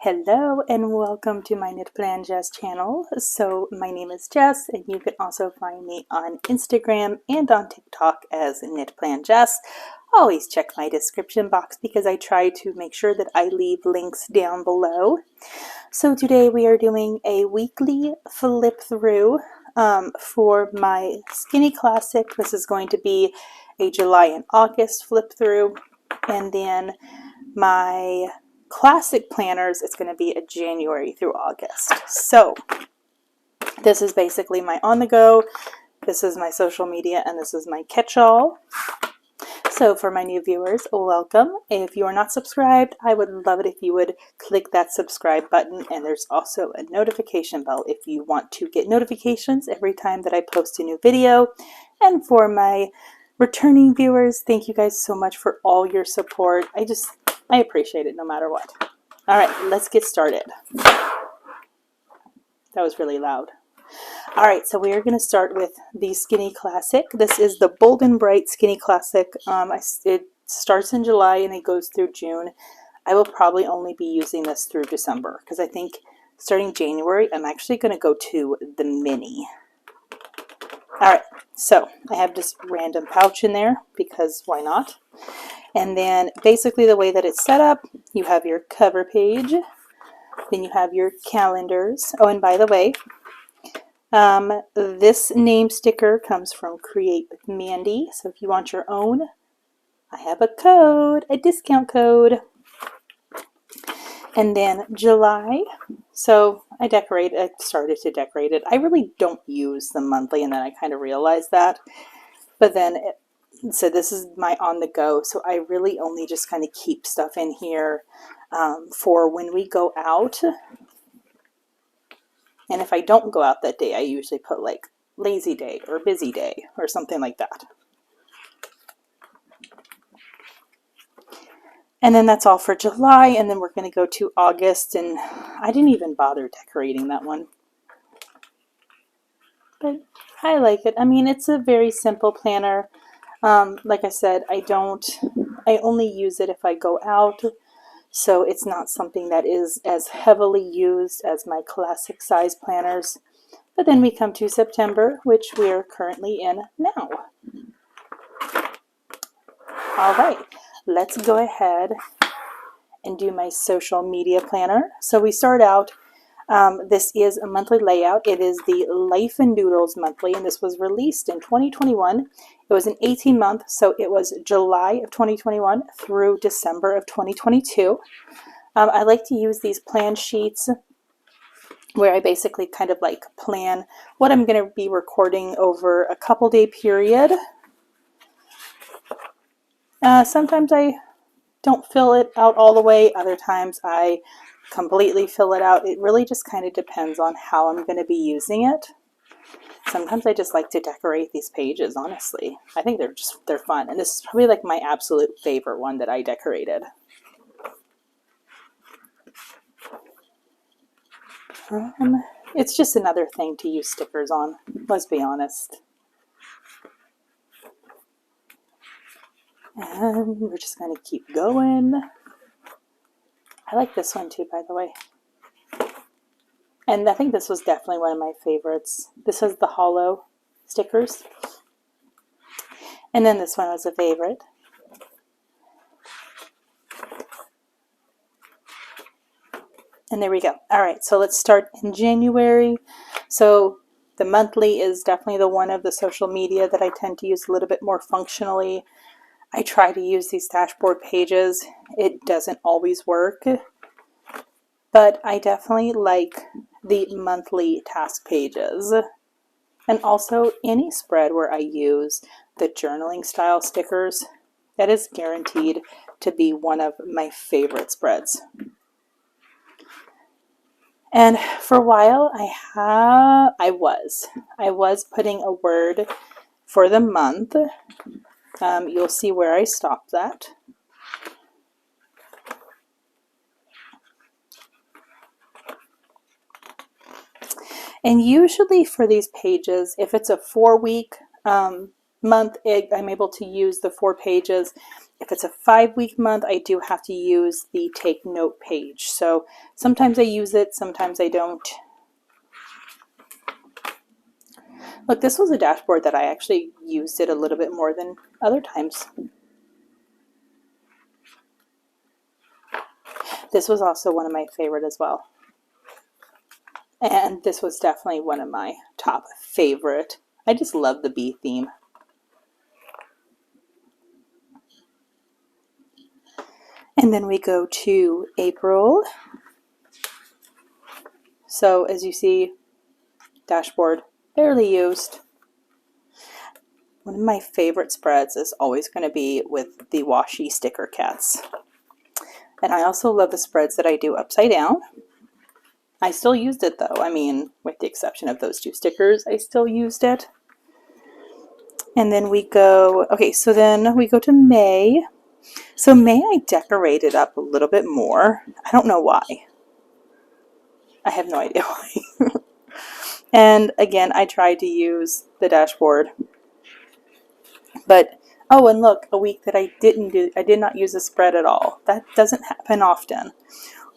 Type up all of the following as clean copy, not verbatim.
Hello and welcome to my Knit Plan Jess channel. So my name is Jess and you can also find me on Instagram and on TikTok as Knit Plan Jess. Always check my description box because I try to make sure that I leave links down below. So today we are doing a weekly flip through for my Skinny Classic. This is going to be a July and August flip through, and then my classic planners, it's going to be a January through August. So this is basically my on the go, this is my social media, and this is my catch-all. So for my new viewers, welcome. If you are not subscribed, I would love it if you would click that subscribe button, and there's also a notification bell if you want to get notifications every time that I post a new video. And for my returning viewers, thank you guys so much for all your support. I appreciate it no matter what. All right, let's get started. That was really loud. All right, so we are going to start with the Skinny Classic. This is the Bold and Bright Skinny Classic. It starts in July and it goes through June. I will probably only be using this through December because I think starting January, I'm actually going to go to the mini. All right, so I have this random pouch in there because why not? And then basically the way that it's set up, you have your cover page, then you have your calendars. Oh, and by the way, this name sticker comes from Create with Mandy. So if you want your own, I have a code, a discount code. And then July, so I started to decorate it. I really don't use the monthly, and then I kind of realized that. But then so this is my on the go, so I really only just kind of keep stuff in here for when we go out. And if I don't go out that day, I usually put like lazy day or busy day or something like that. And then that's all for July, and then we're going to go to August, and I didn't even bother decorating that one. But I like it. I mean, it's a very simple planner. Like I said, I only use it if I go out, so it's not something that is as heavily used as my classic size planners. But then we come to September, which we are currently in now. All right, let's go ahead and do my social media planner. So we start out, this is a monthly layout. It is the Life and Doodles monthly, and this was released in 2021. It was an 18-month, so it was July of 2021 through December of 2022. I like to use these plan sheets where I basically kind of like plan what I'm going to be recording over a couple day period. Sometimes I don't fill it out all the way. Other times I completely fill it out. It really just kind of depends on how I'm going to be using it. Sometimes I just like to decorate these pages, honestly. I think they're fun. And this is probably like my absolute favorite one that I decorated. It's just another thing to use stickers on, let's be honest. And we're just going to keep going. I like this one too, by the way. And I think this was definitely one of my favorites. This was the hollow stickers. And then this one was a favorite. And there we go. All right, so let's start in January. So the monthly is definitely the one of the social media that I tend to use a little bit more functionally. I try to use these dashboard pages. It doesn't always work, but I definitely like the monthly task pages. And also any spread where I use the journaling style stickers, that is guaranteed to be one of my favorite spreads. And for a while I was putting a word for the month. You'll see where I stopped that. And usually for these pages, if it's a 4-week month, I'm able to use the 4 pages. If it's a 5-week month, I do have to use the take note page. So sometimes I use it, sometimes I don't. Look, this was a dashboard that I actually used it a little bit more than other times. This was also one of my favorite as well. And this was definitely one of my top favorite. I just love the bee theme. And then we go to April. So as you see, dashboard, barely used. One of my favorite spreads is always going to be with the washi sticker cats. And I also love the spreads that I do upside down. I still used it though. I mean, with the exception of those 2 stickers, I still used it. And then we go, okay, so then we go to May. So May I decorated up a little bit more. I don't know why. I have no idea why. And again, I tried to use the dashboard. But, oh, and look, a week that I did not use a spread at all. That doesn't happen often.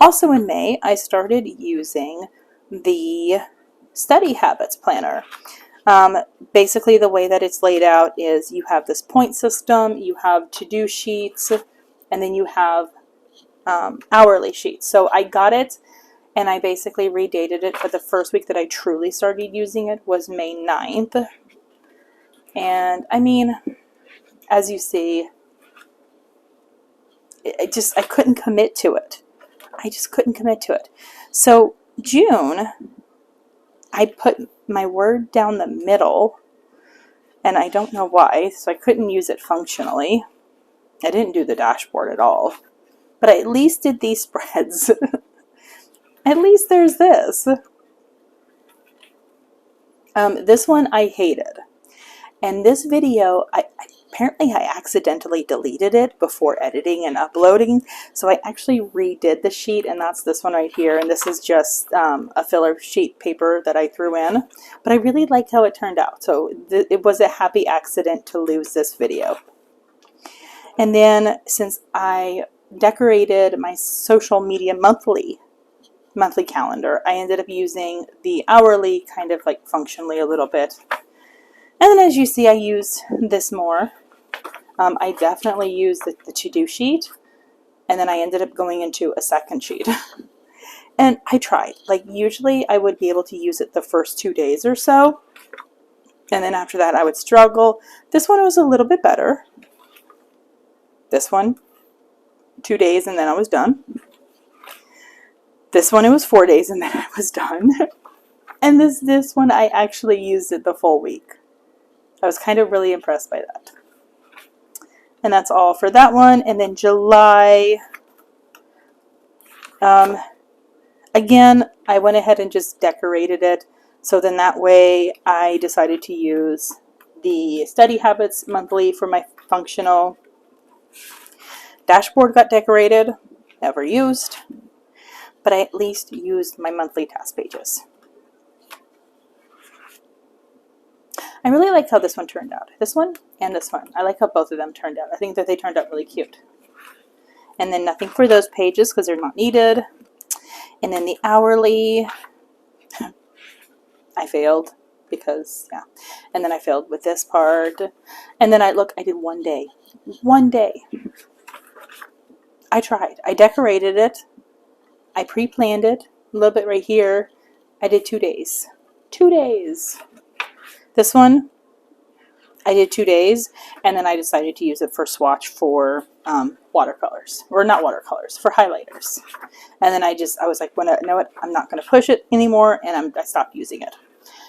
Also in May, I started using the Study Habits Planner. Basically, the way that it's laid out is you have this point system, you have to-do sheets, and then you have hourly sheets. So I got it, and I basically redated it, but the first week that I truly started using it was May 9th. And, I mean, as you see, I couldn't commit to it. I just couldn't commit to it. So June, I put my word down the middle, and I don't know why, so I couldn't use it functionally. I didn't do the dashboard at all, but I at least did these spreads. At least there's this. This one I hated. And this video, apparently I accidentally deleted it before editing and uploading, so I actually redid the sheet, and that's this one right here, and this is just a filler sheet paper that I threw in, but I really liked how it turned out, so it was a happy accident to lose this video. And then since I decorated my social media monthly calendar, I ended up using the hourly kind of like functionally a little bit. And then as you see, I use this more. I definitely use the to-do sheet, and then I ended up going into a second sheet. And I tried. Like, usually I would be able to use it the first 2 days or so, and then after that I would struggle. This one was a little bit better. This one, 2 days and then I was done. This one, it was 4 days and then I was done. And this one, I actually used it the full week. I was kind of really impressed by that. And that's all for that one. And then July, again, I went ahead and just decorated it. So then that way I decided to use the Study Habits monthly for my functional. Dashboard got decorated, never used, but I at least used my monthly task pages. I really like how this one turned out. This one and this one. I like how both of them turned out. I think that they turned out really cute. And then nothing for those pages because they're not needed. And then the hourly, I failed because, yeah. And then I failed with this part. And then I did 1 day. 1 day. I tried. I decorated it. I pre-planned it. A little bit right here. I did 2 days. 2 days. This one, I did 2 days, and then I decided to use it for swatch for watercolors, or not watercolors, for highlighters. And then I was like, well, you know what, I'm not going to push it anymore, and I stopped using it.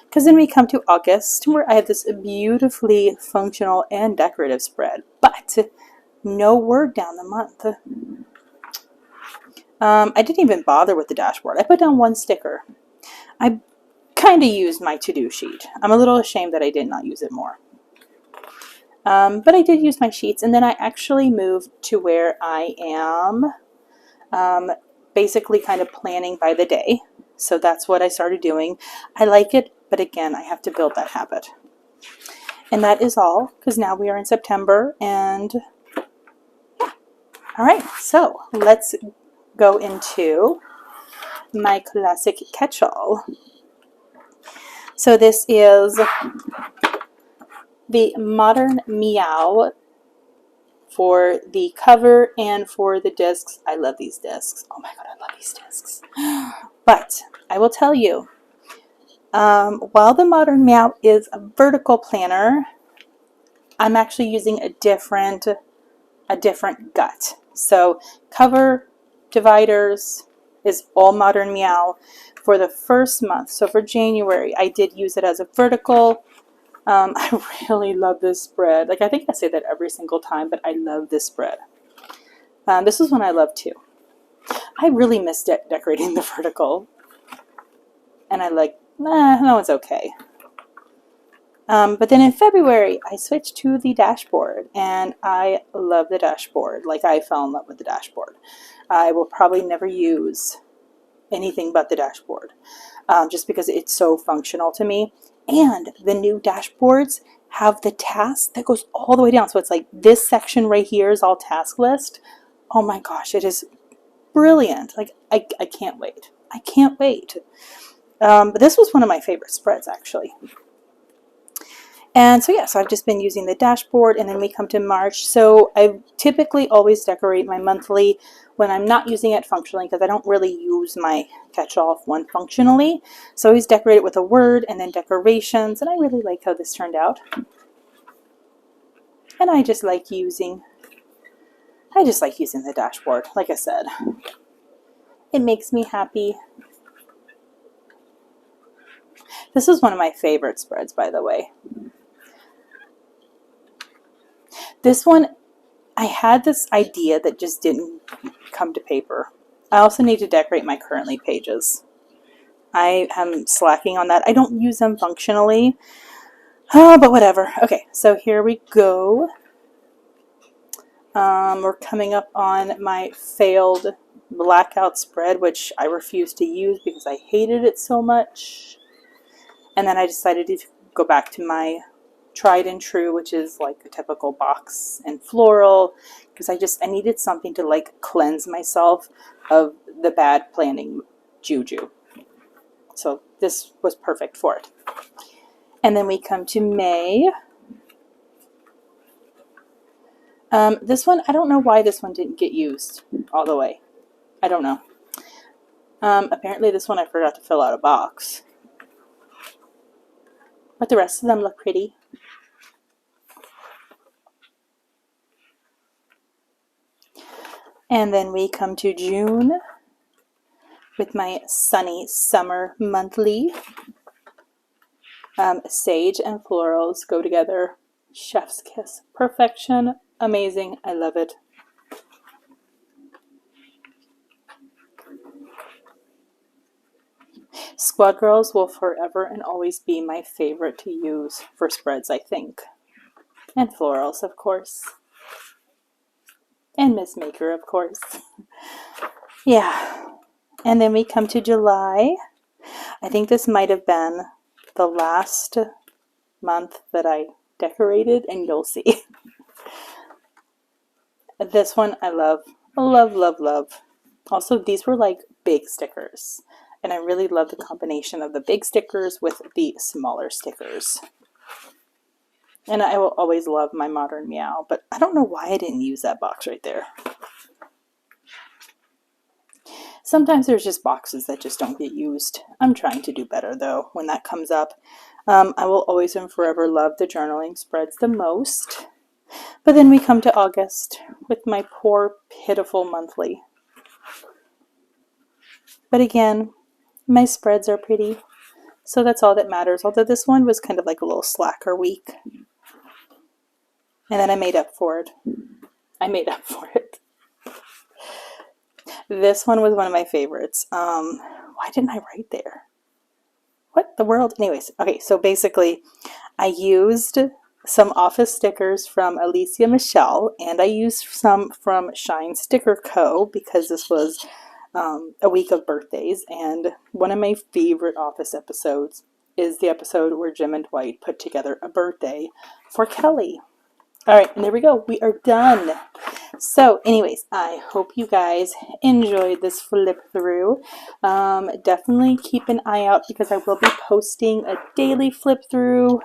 Because then we come to August, where I have this beautifully functional and decorative spread, but no word down the month. I didn't even bother with the dashboard. I put down 1 sticker. I kind of used my to-do sheet. I'm a little ashamed that I did not use it more. But I did use my sheets, and then I actually moved to where I am basically kind of planning by the day. So that's what I started doing. I like it, but again, I have to build that habit. And that is all, because now we are in September, and yeah. All right, so let's go into my classic catch-all. So this is the Modern Meow for the cover and for the discs. I love these discs. Oh my god, I love these discs. But I will tell you, while the Modern Meow is a vertical planner, I'm actually using a different gut. So cover dividers is all Modern Meow for the first month. So for January, I did use it as a vertical. I really love this spread. Like, I think I say that every single time, but I love this spread. This is one I love too. I really miss decorating the vertical. And I like, no, it's okay. But then in February, I switched to the dashboard, and I love the dashboard. Like, I fell in love with the dashboard. I will probably never use anything but the dashboard, just because it's so functional to me. And the new dashboards have the task that goes all the way down. So it's like this section right here is all task list. Oh my gosh, it is brilliant. Like, I can't wait. I can't wait. But this was one of my favorite spreads, actually. And so yeah, so I've just been using the dashboard, and then we come to March. So I typically always decorate my monthly when I'm not using it functionally, because I don't really use my catch-all one functionally. So I always decorate it with a word and then decorations, and I really like how this turned out. And I just like using the dashboard. Like I said, it makes me happy. This is one of my favorite spreads, by the way. This one, I had this idea that just didn't come to paper. I also need to decorate my Currently pages. I am slacking on that. I don't use them functionally, but whatever. Okay, so here we go. We're coming up on my failed blackout spread, which I refused to use because I hated it so much. And then I decided to go back to my tried and true, which is like a typical box and floral, because I needed something to like cleanse myself of the bad planning juju. So this was perfect for it. And then we come to May. This one, I don't know why this one didn't get used all the way. I don't know. Apparently this one I forgot to fill out a box. But the rest of them look pretty. And then we come to June with my Sunny Summer Monthly. Sage and florals go together. Chef's kiss. Perfection. Amazing. I love it. Squad Girls will forever and always be my favorite to use for spreads, I think. And florals, of course. And Miss Maker, of course. Yeah. And then we come to July. I think this might have been the last month that I decorated, and you'll see. This one I love. Love, love, love. Also, these were like big stickers. And I really love the combination of the big stickers with the smaller stickers. And I will always love my Modern Meow, but I don't know why I didn't use that box right there. Sometimes there's just boxes that just don't get used. I'm trying to do better though when that comes up. I will always and forever love the journaling spreads the most. But then we come to August with my poor, pitiful monthly. But again, my spreads are pretty, so that's all that matters. Although this one was kind of like a little slacker week. And then I made up for it. This one was one of my favorites. Why didn't I write there? What the world? Anyways, okay, so basically I used some office stickers from Alicia Michelle, and I used some from Shine Sticker Co. because this was a week of birthdays, and one of my favorite office episodes is the episode where Jim and Dwight put together a birthday for Kelly. All right, and there we go. We are done. So anyways, I hope you guys enjoyed this flip through. Definitely keep an eye out because I will be posting a daily flip through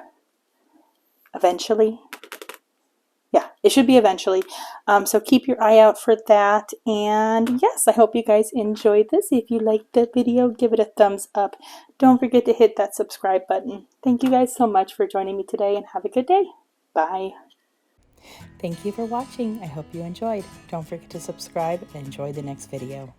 eventually. Yeah, it should be eventually. So keep your eye out for that. And yes, I hope you guys enjoyed this. If you liked the video, give it a thumbs up. Don't forget to hit that subscribe button. Thank you guys so much for joining me today and have a good day. Bye. Thank you for watching. I hope you enjoyed. Don't forget to subscribe and enjoy the next video.